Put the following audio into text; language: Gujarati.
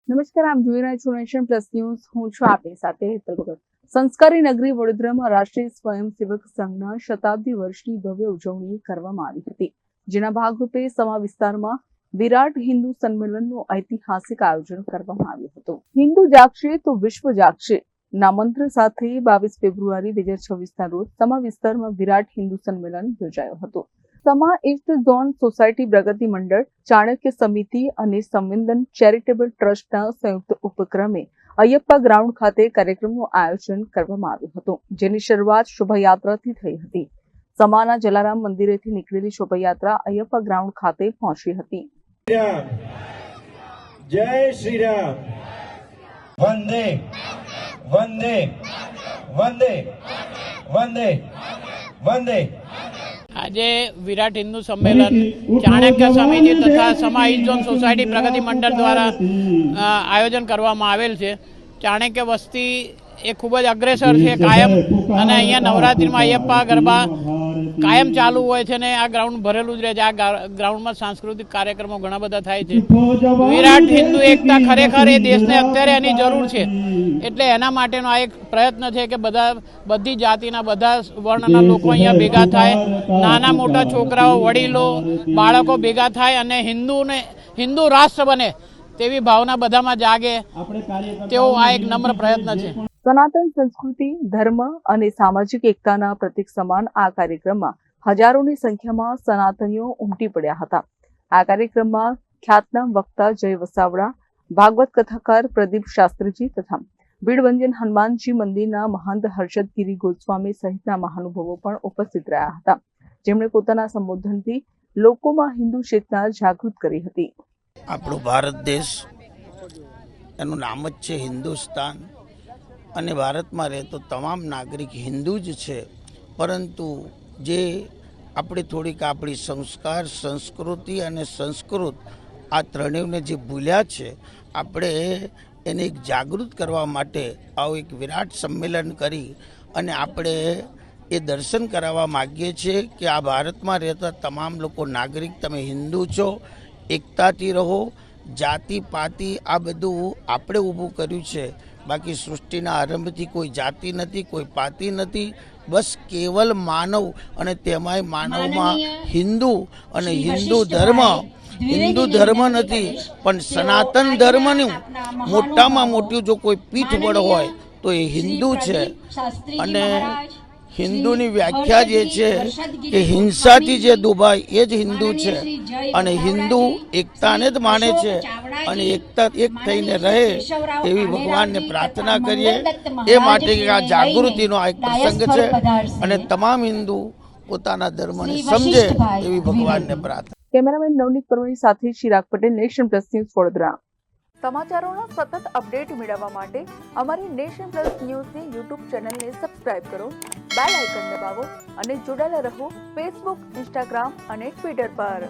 નમસ્કાર, આપ જોઈ રહ્યા છો નેશન પ્લસ ન્યૂઝ. હું છું આપની સાથે હેતલ ભગત. સંસ્કારી નગરી વડોદરામાં રાષ્ટ્રીય સ્વયંસેવક સંઘના શતાબ્દી વર્ષની ભવ્ય ઉજવણી કરવામાં આવી હતી, જેના ભાગરૂપે સમા વિસ્તારમાં વિરાટ હિન્દુ સંમેલનનું ઐતિહાસિક આયોજન કરવામાં આવ્યું હતું. હિન્દુ જાગશે તો વિશ્વ જાગશે ના મંત્ર સાથે 22 ફેબ્રુઆરી 2026ના રોજ સમા વિસ્તારમાં વિરાટ હિન્દુ સંમેલન યોજાયો હતો. સમા ઈસ્ટ ઝોન સોસાયટી પ્રગતિ મંડળ, ચાણક્ય સમિતિ અને સંવેદન ચેરિટેબલ ટ્રસ્ટના સંયુક્ત ઉપક્રમે અયપ્પા ગ્રાઉન્ડ ખાતે કાર્યક્રમનું આયોજન કરવામાં આવ્યું હતું, જેની શરૂઆત શોભાયાત્રાથી થઈ હતી. સમાના જલારામ મંદિરેથી નીકળેલી શોભાયાત્રા અયપ્પા ગ્રાઉન્ડ ખાતે પહોંચી હતી. જય શ્રી રામ. વંદે વંદે વંદે વંદે વંદે. આજે વિરાટ હિન્દુ સંમેલન ચાણક્ય સમિતિ તથા સમા ઈસ્ટ ઝોન સોસાયટી પ્રગતિ મંડળ દ્વારા આયોજન કરવામાં આવેલ છે. ચાણક્ય વસ્તી એ ખૂબ જ અગ્રેસર છે કાયમ, અને અહીંયા નવરાત્રિમાં અયપ્પા ગરબા કાયમ ચાલુ હોય છે ને આ ગ્રાઉન્ડ ભરેલું જ રહે છે. આ ગ્રાઉન્ડમાં સાંસ્કૃતિક કાર્યક્રમો ઘણા બધા થાય છે. વિરાટ હિન્દુ એકતા ખરેખર એ દેશને અત્યારે એની જરૂર છે, એટલે એના માટેનો આ એક પ્રયત્ન છે કે બધી જાતિના બધા વર્ણના લોકો અહીંયા ભેગા થાય, નાના મોટા છોકરાઓ, વડીલો, બાળકો ભેગા થાય અને હિન્દુ રાષ્ટ્ર બને તેવી ભાવના બધામાં જાગે, તેવો આ એક નમ્ર પ્રયત્ન છે. સનાતન સંસ્કૃતિ, ધર્મ અને સામાજિક એકતાના પ્રતીક સમાન આ કાર્યક્રમમાં હજારોની સંખ્યામાં સનાતનીઓ ઉમટી પડ્યા હતા. આ કાર્યક્રમમાં ખ્યાતનામ વક્તા જય વસાવડા, ભાગવત કથાકાર પ્રદીપ શાસ્ત્રીજી તથા બીડવંજન હનુમાનજી મંદિરના મહંત હર્ષદગીરી ગોસ્વામી સહિતના મહાનુભાવો પણ ઉપસ્થિત રહ્યા હતા, જેમણે પોતાના સંબોધનથી લોકોમાં હિન્દુ ચેતના જાગૃત કરી હતી. આપણો ભારત દેશ, એનું નામ જ છે હિન્દુસ્તાન, અને ભારતમાં રહેતો તમામ નાગરિક હિન્દુ જ છે. પરંતુ જે આપણે થોડીક આપણી સંસ્કાર, સંસ્કૃતિ અને સંસ્કૃત આ ત્રણેયને જે ભૂલ્યા છે, આપણે એને એક જાગૃત કરવા માટે આવું એક વિરાટ સંમેલન કરી અને આપણે એ દર્શન કરાવવા માગીએ છીએ કે આ ભારતમાં રહેતા તમામ લોકો નાગરિક, તમે હિન્દુ છો, એકતાથી રહો. જાતિ પાતિ આ બધું આપણે ઊભું કર્યું છે, બાકી સૃષ્ટિના આરંભથી કોઈ જાતિ નથી, કોઈ પાતિ નથી, બસ કેવલ માનવ, અને તેમાંય માનવમાં હિન્દુ અને હિન્દુ ધર્મ નથી પણ સનાતન ધર્મનું મોટામાં મોટું જો કોઈ પીઠબળ હોય તો એ હિન્દુ છે. અને હિન્દુની વ્યાખ્યા જે છે કે હિંસાથી જે દુભાય એ જ હિન્દુ છે, અને હિન્દુ એકતાને જ માને છે અને એકતા એક થઈને રહે એવી ભગવાનને પ્રાર્થના કરીએ. એ માટે આ જાગૃતિનો આ એક પ્રસંગ છે, અને તમામ હિન્દુ પોતાના ધર્મને સમજે એવી ભગવાનને પ્રાર્થના. કેમેરામેન નવનીત પરવાની સાથે Chirag Patel, nation plus news, Vadodara. સમાચારોના સતત અપડેટ મેળવવા માટે અમારી નેશન પ્લસ ન્યૂઝની યુટ્યુબ ચેનલને સબસ્ક્રાઇબ કરો, બેલ આઇકન દબાવો અને જોડાયેલા રહો ફેસબુક, ઇન્સ્ટાગ્રામ અને ટ્વિટર પર.